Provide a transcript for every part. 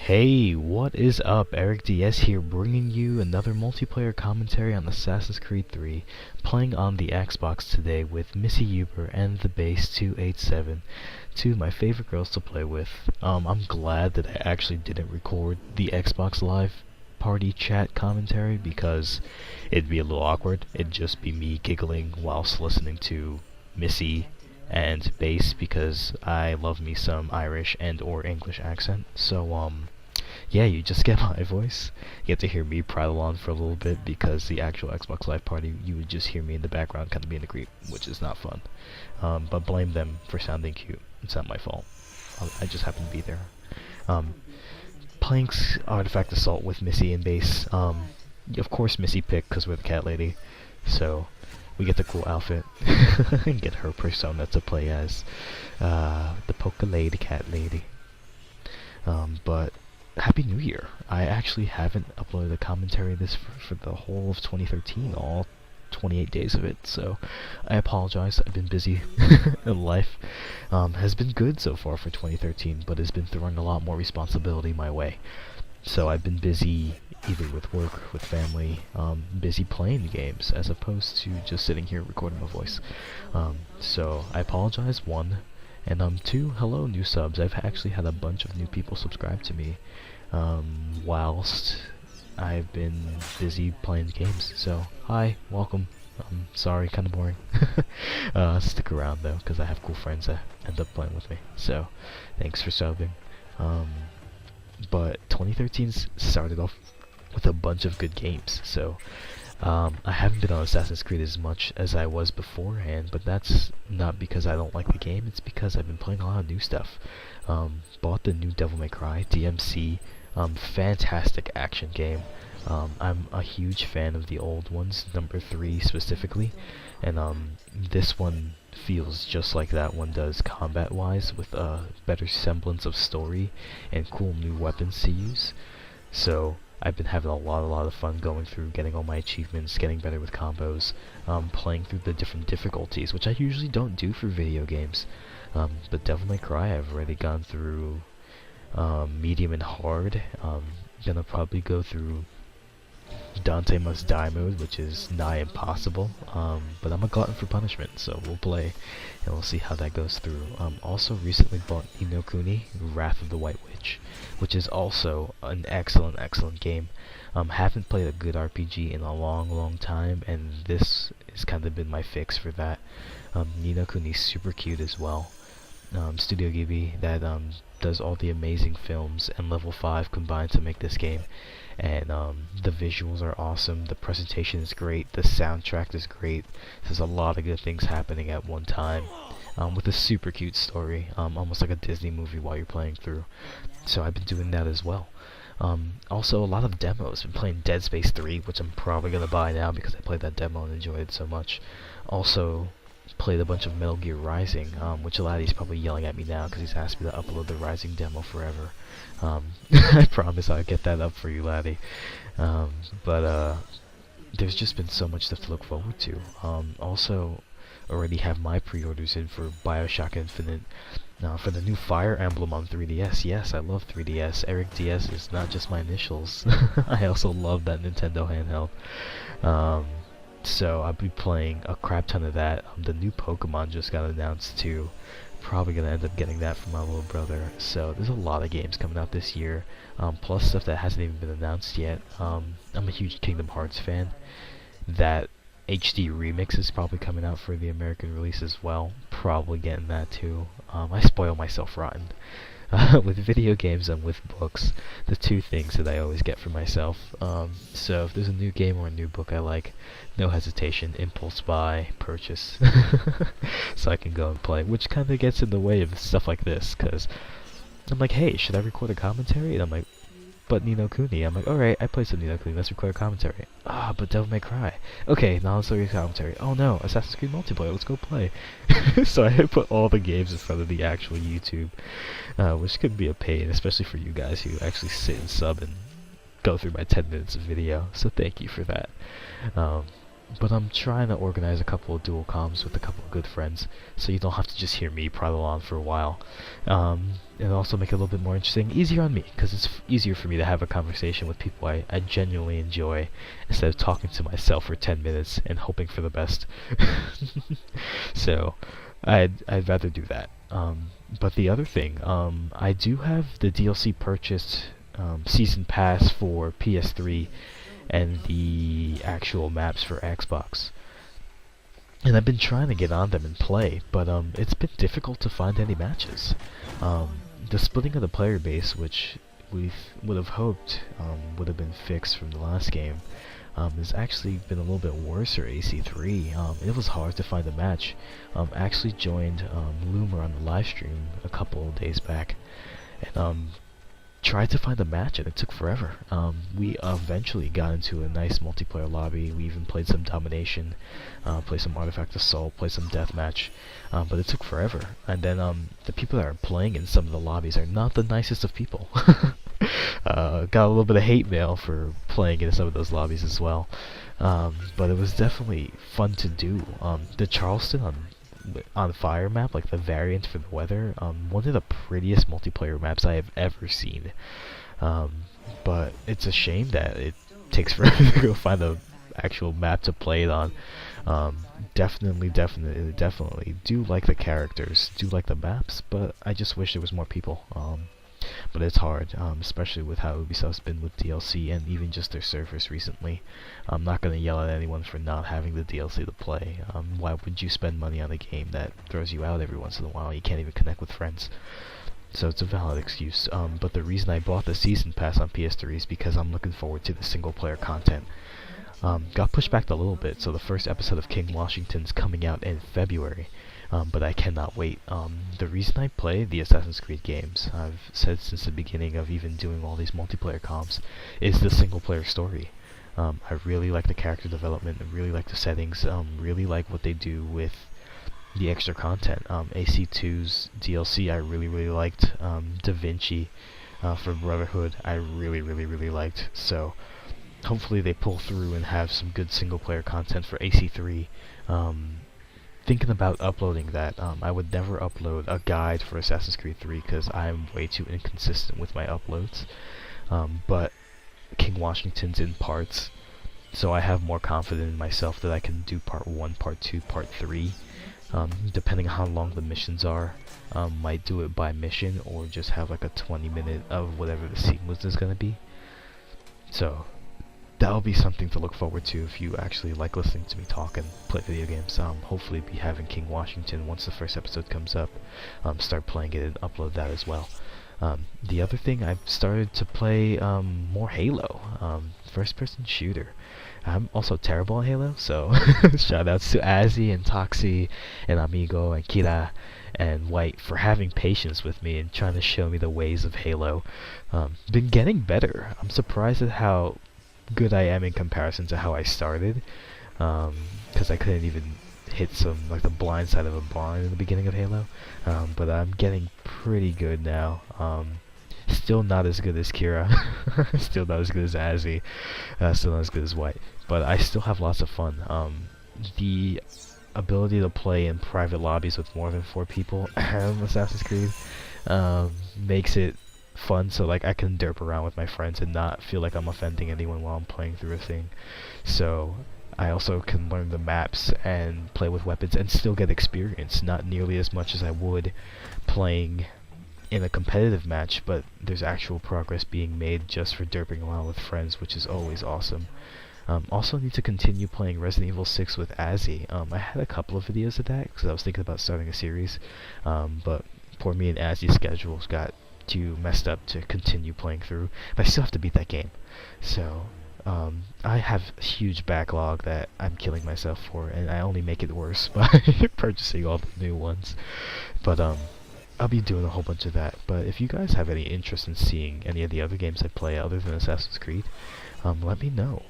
Hey, what is up? Eric DS here, bringing you another multiplayer commentary on Assassin's Creed 3, playing on the Xbox today with Missyoober and TheBase287, two of my favorite girls to play with. I'm glad that I actually didn't record the Xbox Live party chat commentary because it'd be a little awkward. It'd just be me giggling whilst listening to Missy and bass because I love me some Irish and or English accent. So yeah, you just get my voice. You get to hear me prattle on for a little bit because the actual Xbox Live Party, you would just hear me in the background kind of being a creep, which is not fun. But blame them for sounding cute. It's not my fault. I just happen to be there. Playing Artifact Assault with Missy and bass. Of course Missy picked because we're the cat lady. So we get the cool outfit and get her persona to play as the Pocalady cat lady. But Happy New Year! I actually haven't uploaded a commentary this for the whole of 2013, all 28 days of it, so I apologize. I've been busy. Life has been good so far for 2013, but has been throwing a lot more responsibility my way. So I've been busy either with work, with family, busy playing games, as opposed to just sitting here recording my voice. So I apologize, one. And two, hello new subs. I've actually had a bunch of new people subscribe to me whilst I've been busy playing games. So hi, welcome. Sorry, kind of boring. Stick around though, because I have cool friends that end up playing with me. So thanks for subbing. But 2013's started off with a bunch of good games. So I haven't been on Assassin's Creed as much as I was beforehand, but that's not because I don't like the game, it's because I've been playing a lot of new stuff. Bought the new Devil May Cry, DMC, fantastic action game. I'm a huge fan of the old ones, number 3 specifically, and this one feels just like that one does combat-wise, with a better semblance of story and cool new weapons to use. So I've been having a lot of fun going through, getting all my achievements, getting better with combos, playing through the different difficulties, which I usually don't do for video games. But Devil May Cry, I've already gone through medium and hard. Gonna probably go through Dante Must Die mode, which is nigh impossible, but I'm a glutton for punishment, so we'll play and we'll see how that goes through. Also recently bought Ni no Kuni, Wrath of the White Witch, which is also an excellent game. Haven't played a good RPG in a long time, and this has kind of been my fix for that. Ni no Kuni's super cute as well. Studio Ghibli that does all the amazing films and level 5 combined to make this game, and the visuals are awesome, the presentation is great, the soundtrack is great. There's a lot of good things happening at one time, with a super cute story, almost like a Disney movie while you're playing through. So I've been doing that as well. Also a lot of demos. Been playing Dead Space 3, which I'm probably gonna buy now because I played that demo and enjoyed it so much. Also played a bunch of Metal Gear Rising, which Laddie's probably yelling at me now because he's asked me to upload the Rising demo forever. I promise I'll get that up for you, Laddie. But there's just been so much stuff to look forward to. Also already have my pre-orders in for Bioshock Infinite. For the new Fire Emblem on 3DS. Yes, I love 3DS. Eric DS is not just my initials. I also love that Nintendo handheld. So I'll be playing a crap ton of that. The new Pokemon just got announced too. Probably gonna end up getting that from my little brother. So there's a lot of games coming out this year, plus stuff that hasn't even been announced yet. I'm a huge Kingdom Hearts fan. That HD remix is probably coming out for the American release as well. Probably getting that too. I spoil myself rotten. With video games and with books, the two things that I always get for myself. So if there's a new game or a new book I like, no hesitation, impulse buy, purchase, so I can go and play, which kind of gets in the way of stuff like this, because I'm like, hey, should I record a commentary? And I'm like, but Ni no Kuni. I'm like, alright, I played some Ni no Kuni, let's record a commentary. But Devil May Cry. Okay, now let's record a commentary. Oh no, Assassin's Creed multiplayer, let's go play. So I put all the games in front of the actual YouTube, which could be a pain, especially for you guys who actually sit and sub and go through my 10 minutes of video, so thank you for that. But I'm trying to organize a couple of dual comms with a couple of good friends, so you don't have to just hear me prattle on for a while. And also make it a little bit more interesting, easier on me, because it's easier for me to have a conversation with people I genuinely enjoy, instead of talking to myself for 10 minutes and hoping for the best. So, I'd rather do that. But the other thing, I do have the DLC purchased season pass for PS3 and the actual maps for Xbox. And I've been trying to get on them and play, but it's been difficult to find any matches. The splitting of the player base, which we would have hoped would have been fixed from the last game, has actually been a little bit worse for AC3. It was hard to find a match. I actually joined Loomer on the live stream a couple of days back, and tried to find a match, and it took forever. We eventually got into a nice multiplayer lobby. We even played some Domination, played some Artifact Assault, played some Deathmatch, but it took forever. And then the people that are playing in some of the lobbies are not the nicest of people. Got a little bit of hate mail for playing in some of those lobbies as well. But it was definitely fun to do. The Charleston on Fire map, like the variant for the weather, one of the prettiest multiplayer maps I have ever seen. But it's a shame that it takes forever to go find a actual map to play it on. Definitely do like the characters, do like the maps, but I just wish there was more people. But it's hard, especially with how Ubisoft's been with DLC and even just their servers recently. I'm not going to yell at anyone for not having the DLC to play. Why would you spend money on a game that throws you out every once in a while? You can't even connect with friends. So it's a valid excuse. But the reason I bought the Season Pass on PS3 is because I'm looking forward to the single player content. Got pushed back a little bit, so the first episode of King Washington's coming out in February. But I cannot wait. The reason I play the Assassin's Creed games, I've said since the beginning of even doing all these multiplayer comps, is the single player story. I really like the character development, I really like the settings, really like what they do with the extra content. AC2's DLC I really liked. Da Vinci for Brotherhood I really liked. So hopefully they pull through and have some good single player content for AC3. Thinking about uploading that. I would never upload a guide for Assassin's Creed 3 because I'm way too inconsistent with my uploads. But King Washington's in parts, so I have more confidence in myself that I can do part 1, part 2, part 3. Depending on how long the missions are, might do it by mission or just have like a 20-minute of whatever the sequence is going to be. So that'll be something to look forward to if you actually like listening to me talk and play video games. Hopefully be having King Washington once the first episode comes up. Start playing it and upload that as well. The other thing, I've started to play more Halo, first-person shooter. I'm also terrible at Halo, so shoutouts to Azzy and Toxie and Amigo and Kira and White for having patience with me and trying to show me the ways of Halo. Been getting better. I'm surprised at how good I am in comparison to how I started, because I couldn't even hit like the blind side of a barn in the beginning of Halo, but I'm getting pretty good now. Still not as good as Kira, still not as good as Azzy, still not as good as White, but I still have lots of fun. The ability to play in private lobbies with more than 4 people in Assassin's Creed makes it fun, so like I can derp around with my friends and not feel like I'm offending anyone while I'm playing through a thing. So I also can learn the maps and play with weapons and still get experience, not nearly as much as I would playing in a competitive match, but there's actual progress being made just for derping around with friends, which is always awesome. Also need to continue playing Resident Evil 6 with Azzy. I had a couple of videos of that because I was thinking about starting a series, but poor me and Azzy's schedules got too messed up to continue playing through, but I still have to beat that game. So I have a huge backlog that I'm killing myself for, and I only make it worse by purchasing all the new ones. But I'll be doing a whole bunch of that. But if you guys have any interest in seeing any of the other games I play other than Assassin's Creed, let me know.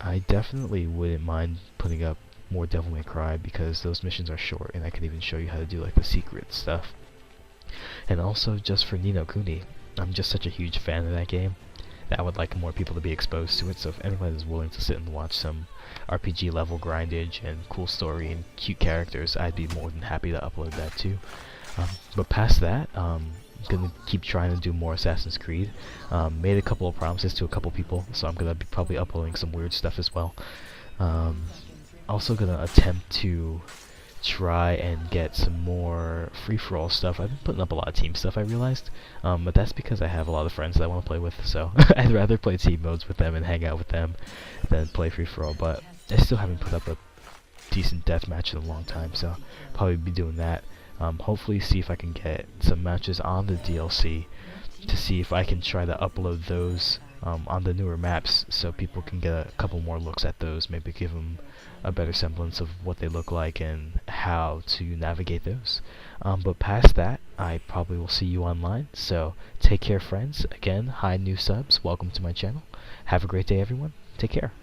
I definitely wouldn't mind putting up more Devil May Cry because those missions are short, and I can even show you how to do like the secret stuff. And also just for Ni no Kuni, I'm just such a huge fan of that game. that I would like more people to be exposed to it. So if anybody is willing to sit and watch some RPG level grindage and cool story and cute characters, I'd be more than happy to upload that too. But past that, I'm gonna keep trying to do more Assassin's Creed. Made a couple of promises to a couple people, so I'm gonna be probably uploading some weird stuff as well. Also gonna attempt to try and get some more free-for-all stuff. I've been putting up a lot of team stuff, I realized, but that's because I have a lot of friends that I want to play with, so I'd rather play team modes with them and hang out with them than play free-for-all. But I still haven't put up a decent deathmatch in a long time, so probably be doing that. Hopefully see if I can get some matches on the DLC to see if I can try to upload those on the newer maps so people can get a couple more looks at those, maybe give them a better semblance of what they look like and how to navigate those. But past that, I probably will see you online, so take care friends. Again, hi new subs, welcome to my channel. Have a great day everyone, take care.